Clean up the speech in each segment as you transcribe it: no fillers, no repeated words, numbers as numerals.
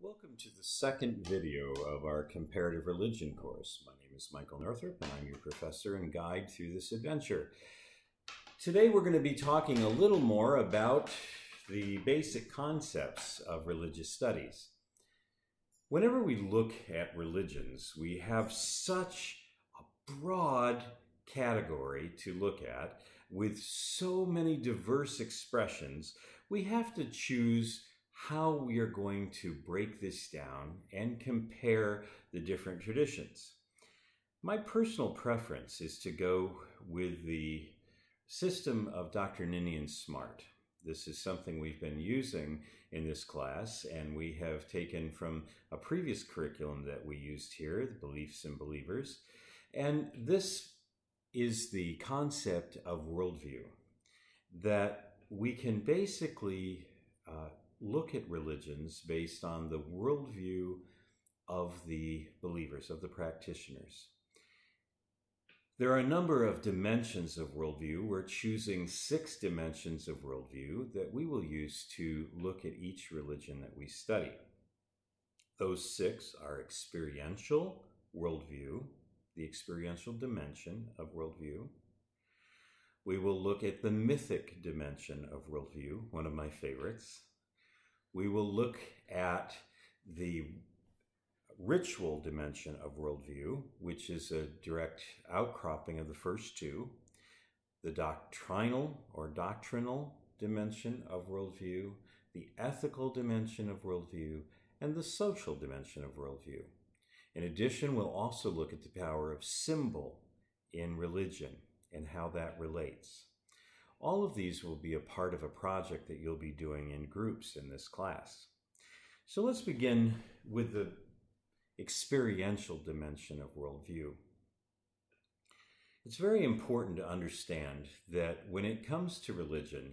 Welcome to the second video of our Comparative Religion course. My name is Michael Northrop, and I'm your professor and guide through this adventure. Today we're going to be talking a little more about the basic concepts of religious studies. Whenever we look at religions, we have such a broad category to look at with so many diverse expressions. We have to choose how we are going to break this down and compare the different traditions. My personal preference is to go with the system of Dr. Ninian Smart. This is something we've been using in this class, and we have taken from a previous curriculum that we used here, the Beliefs and Believers. And this is the concept of worldview, that we can basically look at religions based on the worldview of the believers, of the practitioners. There are a number of dimensions of worldview. We're choosing 6 dimensions of worldview that we will use to look at each religion that we study. Those 6 are experiential worldview, the experiential dimension of worldview. We will look at the mythic dimension of worldview, one of my favorites. We will look at the ritual dimension of worldview, which is a direct outcropping of the first 2, the doctrinal or doctrinal dimension of worldview, the ethical dimension of worldview, and the social dimension of worldview. In addition, we'll also look at the power of symbol in religion and how that relates. All of these will be a part of a project that you'll be doing in groups in this class. So let's begin with the experiential dimension of worldview. It's very important to understand that when it comes to religion,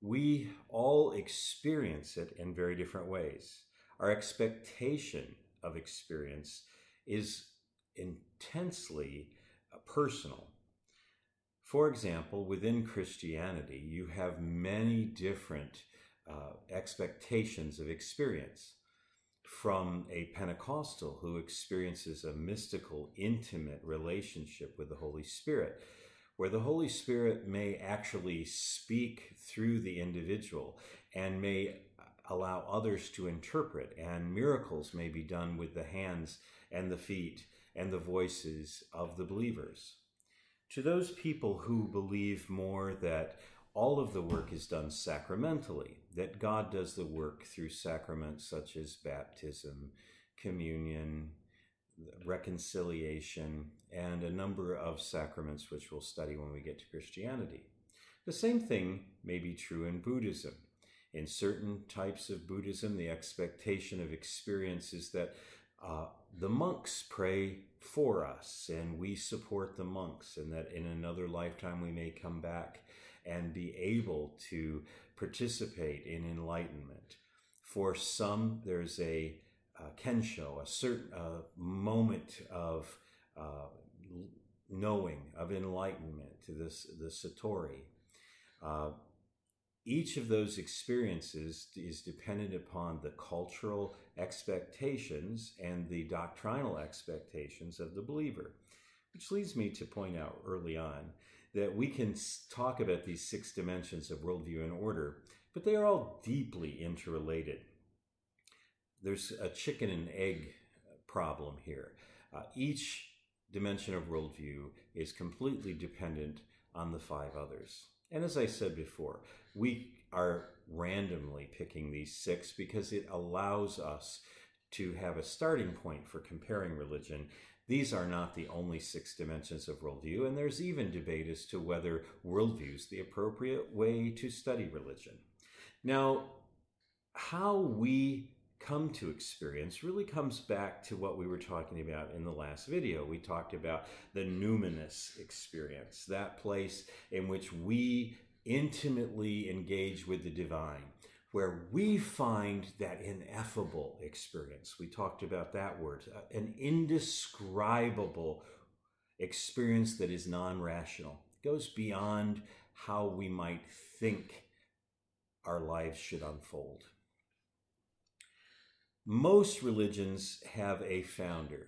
we all experience it in very different ways. Our expectation of experience is intensely personal. For example, within Christianity, you have many different expectations of experience. From a Pentecostal who experiences a mystical, intimate relationship with the Holy Spirit, where the Holy Spirit may actually speak through the individual and may allow others to interpret, and miracles may be done with the hands and the feet and the voices of the believers. To those people who believe more that all of the work is done sacramentally, that God does the work through sacraments such as baptism, communion, reconciliation, and a number of sacraments which we'll study when we get to Christianity. The same thing may be true in Buddhism. In certain types of Buddhism, the expectation of experience is that the monks pray for us and we support the monks, and that in another lifetime we may come back and be able to participate in enlightenment. For some, there's a kensho, a certain moment of knowing, of enlightenment, to the satori. Each of those experiences is dependent upon the cultural expectations and the doctrinal expectations of the believer, which leads me to point out early on that we can talk about these 6 dimensions of worldview in order, but they are all deeply interrelated. There's a chicken and egg problem here. Each dimension of worldview is completely dependent on the 5 others. And as I said before, we are randomly picking these 6 because it allows us to have a starting point for comparing religion. These are not the only 6 dimensions of worldview, and there's even debate as to whether worldview is the appropriate way to study religion. Now, how we come to experience really comes back to what we were talking about in the last video. We talked about the numinous experience, that place in which we intimately engage with the divine, where we find that ineffable experience. We talked about that word, an indescribable experience that is non-rational. It goes beyond how we might think our lives should unfold. Most religions have a founder,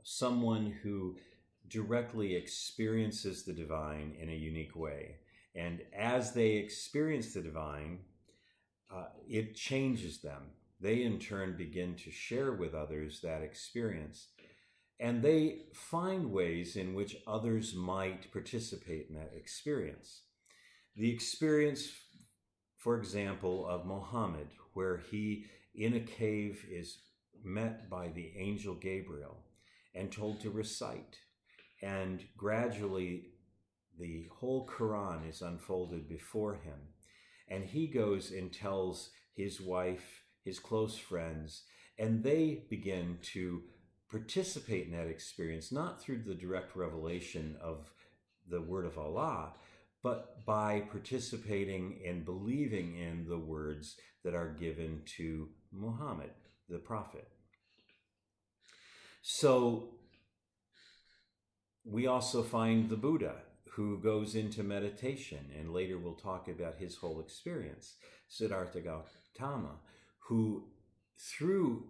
someone who directly experiences the divine in a unique way. And as they experience the divine, it changes them. They in turn begin to share with others that experience. And they find ways in which others might participate in that experience. The experience, for example, of Muhammad, where he in a cave is met by the angel Gabriel and told to recite. And gradually the whole Quran is unfolded before him. And he goes and tells his wife, his close friends, and they begin to participate in that experience, not through the direct revelation of the word of Allah, but by participating and believing in the words that are given to Muhammad, the prophet. So we also find the Buddha, who goes into meditation, and later we'll talk about his whole experience. Siddhartha Gautama, who through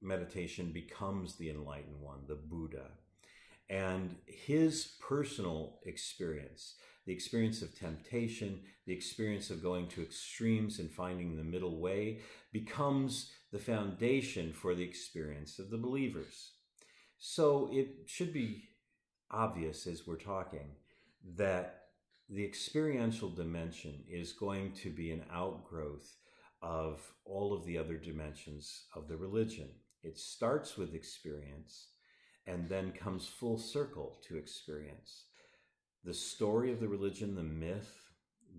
meditation becomes the enlightened one, the Buddha. And his personal experience, the experience of temptation, the experience of going to extremes and finding the middle way, becomes the foundation for the experience of the believers. So it should be obvious as we're talking that the experiential dimension is going to be an outgrowth of all of the other dimensions of the religion. It starts with experience and then comes full circle to experience. The story of the religion, the myth,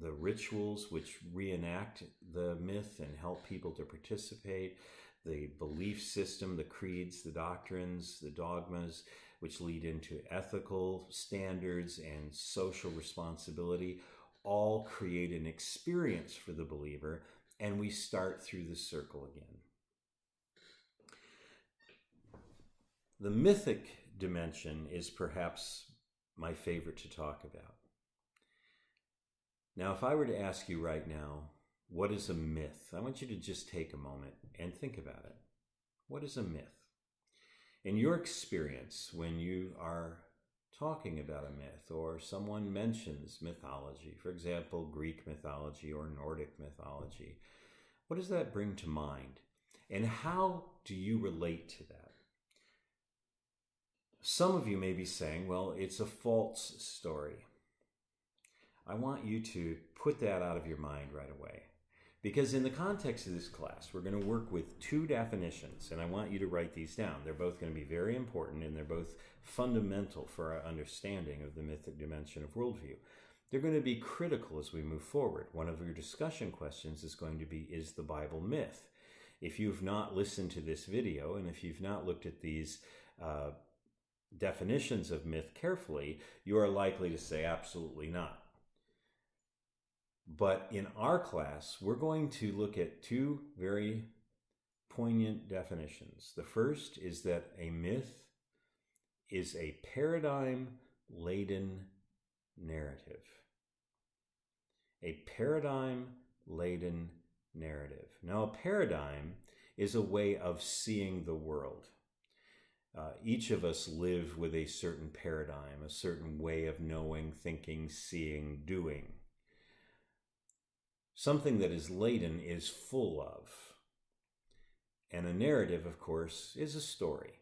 the rituals which reenact the myth and help people to participate, the belief system, the creeds, the doctrines, the dogmas, which lead into ethical standards and social responsibility, all create an experience for the believer, and we start through the circle again. The mythic dimension is perhaps my favorite to talk about. Now, if I were to ask you right now, what is a myth? I want you to just take a moment and think about it. What is a myth? In your experience, when you are talking about a myth or someone mentions mythology, for example, Greek mythology or Nordic mythology, what does that bring to mind? And how do you relate to that? Some of you may be saying, well, it's a false story. I want you to put that out of your mind right away. Because in the context of this class, we're going to work with two definitions, and I want you to write these down. They're both going to be very important, and they're both fundamental for our understanding of the mythic dimension of worldview. They're going to be critical as we move forward. One of your discussion questions is going to be, is the Bible myth? If you've not listened to this video, and if you've not looked at these definitions of myth carefully, you are likely to say absolutely not. But in our class, we're going to look at two very poignant definitions. The first is that a myth is a paradigm-laden narrative. A paradigm-laden narrative. Now, a paradigm is a way of seeing the world. Each of us live with a certain paradigm, a certain way of knowing, thinking, seeing, doing. Something that is laden is full of. And a narrative, of course, is a story.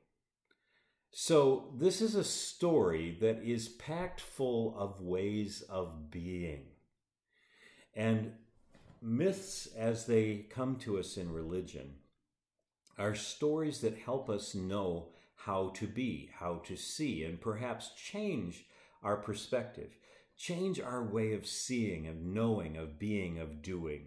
So this is a story that is packed full of ways of being. And myths, as they come to us in religion, are stories that help us know how to be, how to see, and perhaps change our perspective. Change our way of seeing, of knowing, of being, of doing.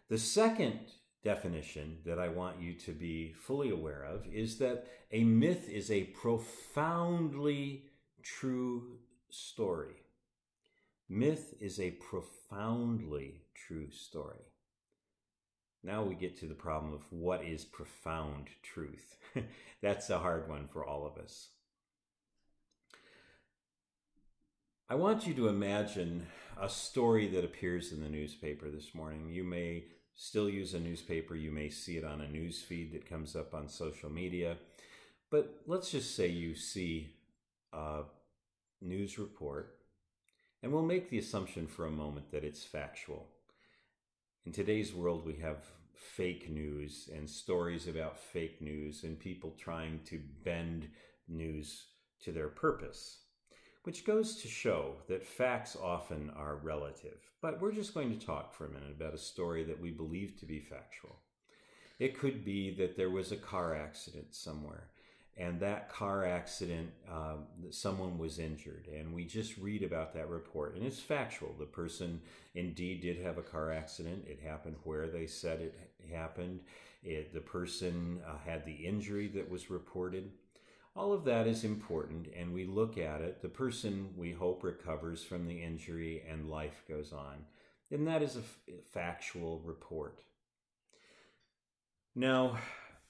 The second definition that I want you to be fully aware of is that a myth is a profoundly true story. Myth is a profoundly true story. Now we get to the problem of what is profound truth. That's a hard one for all of us. I want you to imagine a story that appears in the newspaper this morning. You may still use a newspaper. You may see it on a news feed that comes up on social media. But let's just say you see a news report, and we'll make the assumption for a moment that it's factual. In today's world, we have fake news and stories about fake news and people trying to bend news to their purpose, which goes to show that facts often are relative. But we're just going to talk for a minute about a story that we believe to be factual. It could be that there was a car accident somewhere, and that car accident, someone was injured, and we just read about that report, and it's factual. The person indeed did have a car accident. It happened where they said it happened. The person had the injury that was reported. All of that is important, and we look at it. The person, we hope, recovers from the injury and life goes on. And that is a factual report. Now,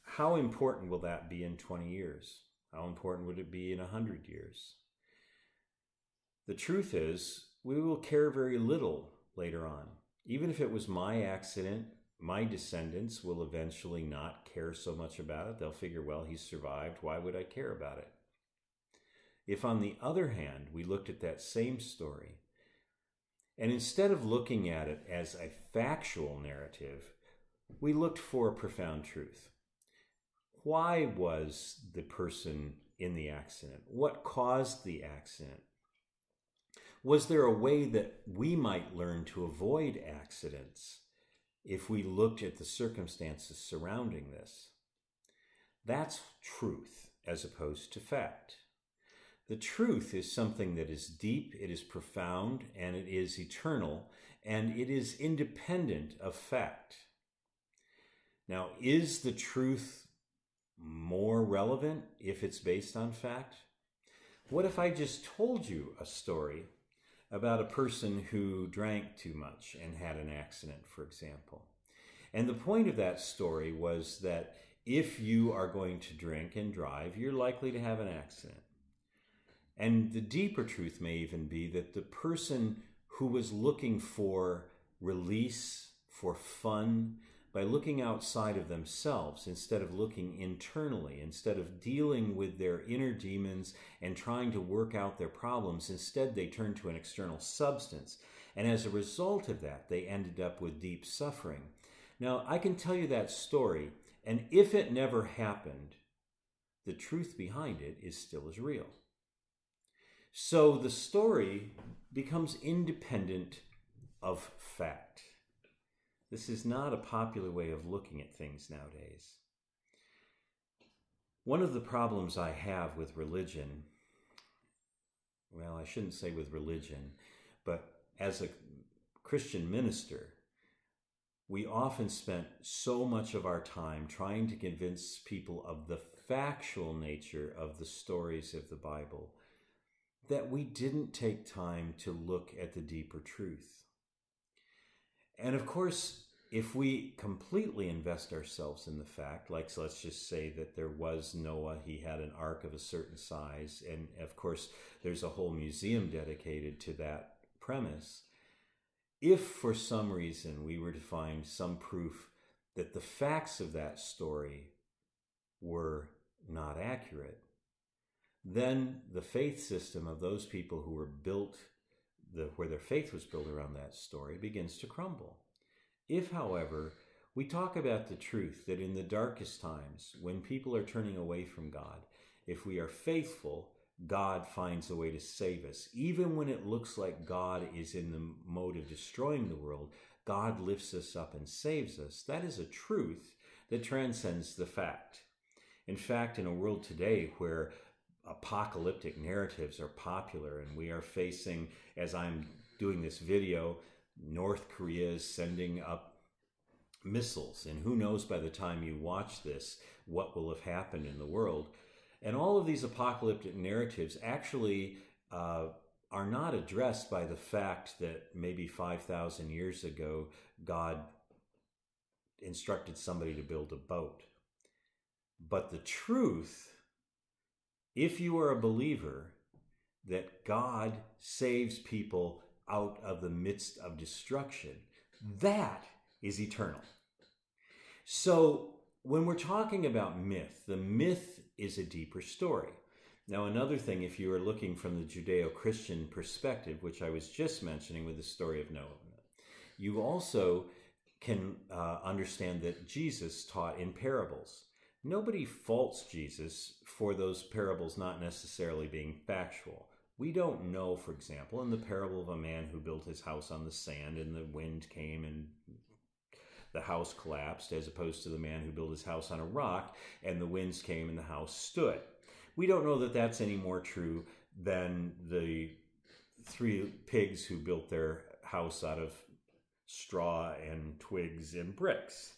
how important will that be in 20 years? How important would it be in 100 years? The truth is, we will care very little later on. Even if it was my accident, my descendants will eventually not care so much about it. They'll figure, well, he survived. Why would I care about it? If, on the other hand, we looked at that same story, and instead of looking at it as a factual narrative, we looked for a profound truth. Why was the person in the accident? What caused the accident? Was there a way that we might learn to avoid accidents if we looked at the circumstances surrounding this? That's truth as opposed to fact. The truth is something that is deep, it is profound, and it is eternal, and it is independent of fact. Now, is the truth more relevant if it's based on fact? What if I just told you a story about a person who drank too much and had an accident, for example? And the point of that story was that if you are going to drink and drive, you're likely to have an accident. And the deeper truth may even be that the person who was looking for release, for fun, by looking outside of themselves instead of looking internally, instead of dealing with their inner demons and trying to work out their problems, instead they turned to an external substance. And as a result of that, they ended up with deep suffering. Now, I can tell you that story, and if it never happened, the truth behind it is still as real. So the story becomes independent of fact. This is not a popular way of looking at things nowadays. One of the problems I have with religion, well, I shouldn't say with religion, but as a Christian minister, we often spent so much of our time trying to convince people of the factual nature of the stories of the Bible that we didn't take time to look at the deeper truth. And of course, if we completely invest ourselves in the fact, like so let's just say that there was Noah, he had an ark of a certain size, and of course there's a whole museum dedicated to that premise. If for some reason we were to find some proof that the facts of that story were not accurate, then the faith system of those people who were built, where their faith was built around that story, begins to crumble. If, however, we talk about the truth that in the darkest times, when people are turning away from God, if we are faithful, God finds a way to save us. Even when it looks like God is in the mode of destroying the world, God lifts us up and saves us. That is a truth that transcends the fact. In fact, in a world today where apocalyptic narratives are popular and we are facing, as I'm doing this video, North Korea is sending up missiles, and who knows by the time you watch this what will have happened in the world. And all of these apocalyptic narratives actually are not addressed by the fact that maybe 5,000 years ago God instructed somebody to build a boat. But the truth, if you are a believer, that God saves people out of the midst of destruction, that is eternal. So when we're talking about myth, the myth is a deeper story. Now, another thing, if you are looking from the Judeo-Christian perspective, which I was just mentioning with the story of Noah, you also can understand that Jesus taught in parables. Nobody faults Jesus for those parables not necessarily being factual. We don't know, for example, in the parable of a man who built his house on the sand and the wind came and the house collapsed, as opposed to the man who built his house on a rock and the winds came and the house stood. We don't know that that's any more true than the 3 pigs who built their house out of straw and twigs and bricks.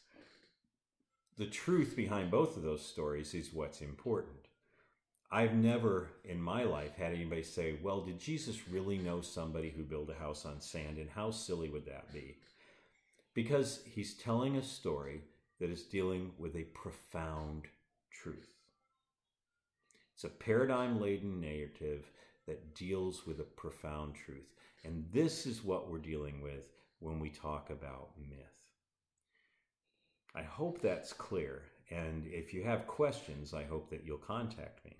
The truth behind both of those stories is what's important. I've never in my life had anybody say, well, did Jesus really know somebody who built a house on sand, and how silly would that be? Because he's telling a story that is dealing with a profound truth. It's a paradigm-laden narrative that deals with a profound truth. And this is what we're dealing with when we talk about myth. I hope that's clear. And if you have questions, I hope that you'll contact me.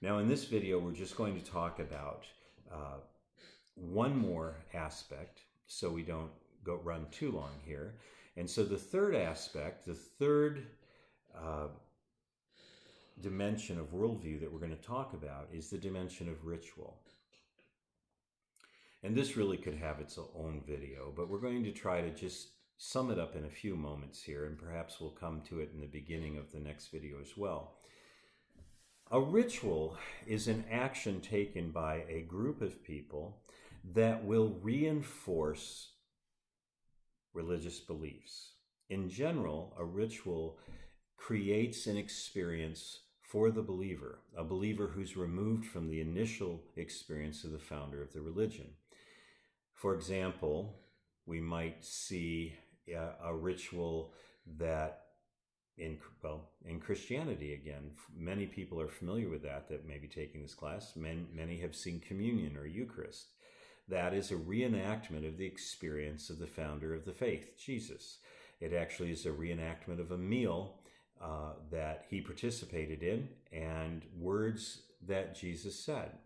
Now, in this video, we're just going to talk about one more aspect so we don't run too long here. And so the third aspect, the third dimension of worldview that we're going to talk about is the dimension of ritual. And this really could have its own video, but we're going to try to just sum it up in a few moments here, and perhaps we'll come to it in the beginning of the next video as well. A ritual is an action taken by a group of people that will reinforce religious beliefs. In general, a ritual creates an experience for the believer, a believer who's removed from the initial experience of the founder of the religion. For example, we might see a ritual that in Christianity, again, many people are familiar with that may be taking this class. Many have seen communion or Eucharist. That is a reenactment of the experience of the founder of the faith, Jesus. It actually is a reenactment of a meal that he participated in and words that Jesus said.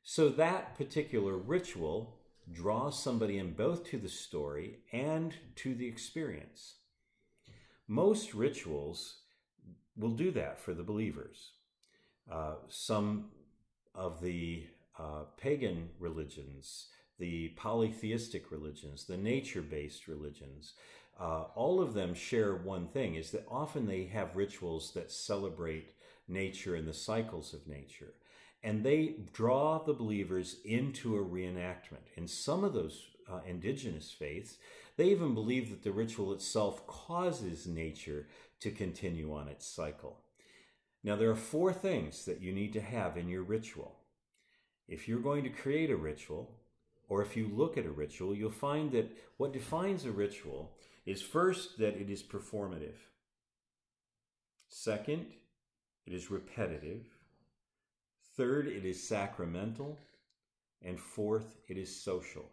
So that particular ritual draws somebody in both to the story and to the experience. Most rituals will do that for the believers. Some of the pagan religions, the polytheistic religions, the nature-based religions, all of them share one thing, is that often they have rituals that celebrate nature and the cycles of nature. And they draw the believers into a reenactment. In some of those indigenous faiths, they even believe that the ritual itself causes nature to continue on its cycle. Now, there are 4 things that you need to have in your ritual. If you're going to create a ritual, or if you look at a ritual, you'll find that what defines a ritual is first, that it is performative. Second, it is repetitive. Third, it is sacramental. And fourth, it is social.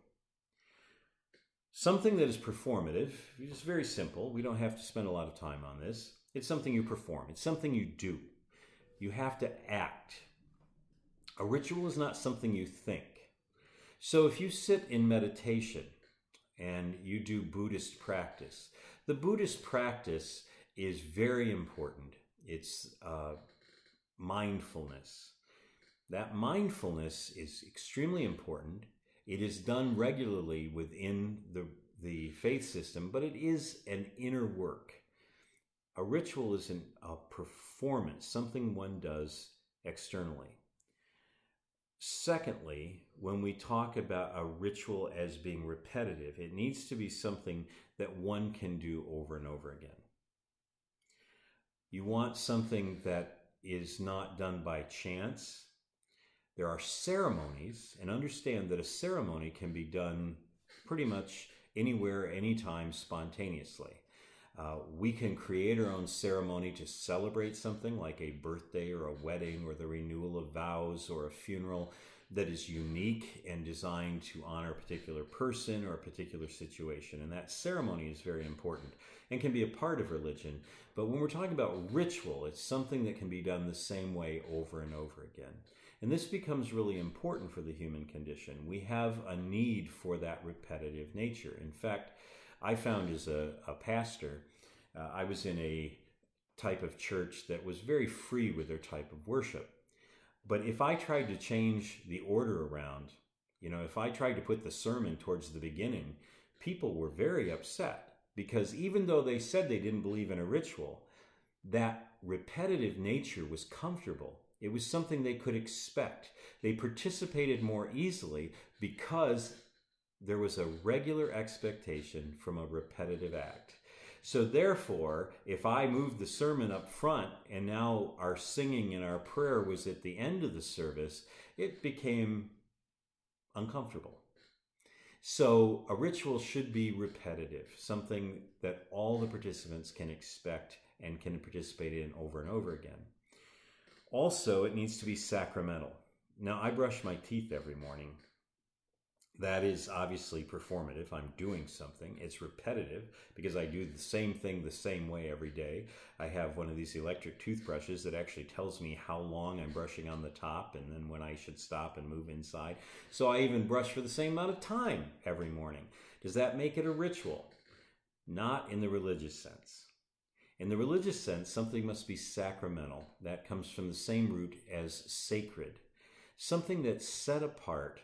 Something that is performative is very simple. We don't have to spend a lot of time on this. It's something you perform. It's something you do. You have to act. A ritual is not something you think. So if you sit in meditation and you do Buddhist practice, the Buddhist practice is very important. It's mindfulness. That mindfulness is extremely important. It is done regularly within the faith system, but it is an inner work. A ritual is a performance, something one does externally. Secondly, when we talk about a ritual as being repetitive, it needs to be something that one can do over and over again. You want something that is not done by chance. There are ceremonies, and understand that a ceremony can be done pretty much anywhere, anytime, spontaneously. We can create our own ceremony to celebrate something like a birthday or a wedding or the renewal of vows or a funeral that is unique and designed to honor a particular person or a particular situation. And that ceremony is very important and can be a part of religion. But when we're talking about ritual, it's something that can be done the same way over and over again. And this becomes really important for the human condition. We have a need for that repetitive nature. In fact, I found as a pastor, I was in a type of church that was very free with their type of worship. But if I tried to change the order around, if I tried to put the sermon towards the beginning, people were very upset because even though they said they didn't believe in a ritual, that repetitive nature was comfortable. It was something they could expect. They participated more easily because there was a regular expectation from a repetitive act. So therefore, if I moved the sermon up front and now our singing and our prayer was at the end of the service, it became uncomfortable. So a ritual should be repetitive, something that all the participants can expect and can participate in over and over again. Also, it needs to be sacramental. Now, I brush my teeth every morning. That is obviously performative. I'm doing something. It's repetitive because I do the same thing the same way every day. I have one of these electric toothbrushes that actually tells me how long I'm brushing on the top and then when I should stop and move inside. So I even brush for the same amount of time every morning. Does that make it a ritual? Not in the religious sense. In the religious sense, something must be sacramental. That comes from the same root as sacred. Something that's set apart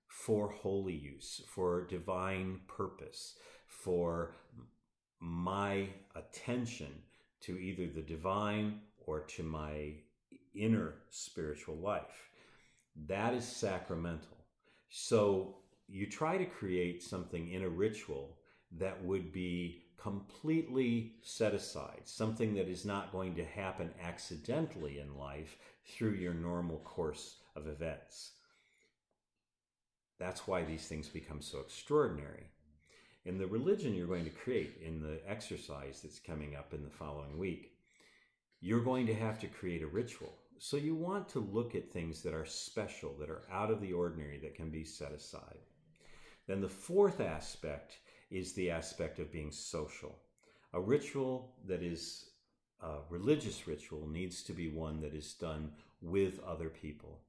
for holy use, for divine purpose, for my attention to either the divine or to my inner spiritual life. That is sacramental. So you try to create something in a ritual that would be completely set aside, something that is not going to happen accidentally in life through your normal course of events. That's why these things become so extraordinary. In the religion you're going to create, in the exercise that's coming up in the following week, you're going to have to create a ritual. So you want to look at things that are special, that are out of the ordinary, that can be set aside. Then the fourth aspect is the aspect of being social. A ritual that is a religious ritual needs to be one that is done with other people.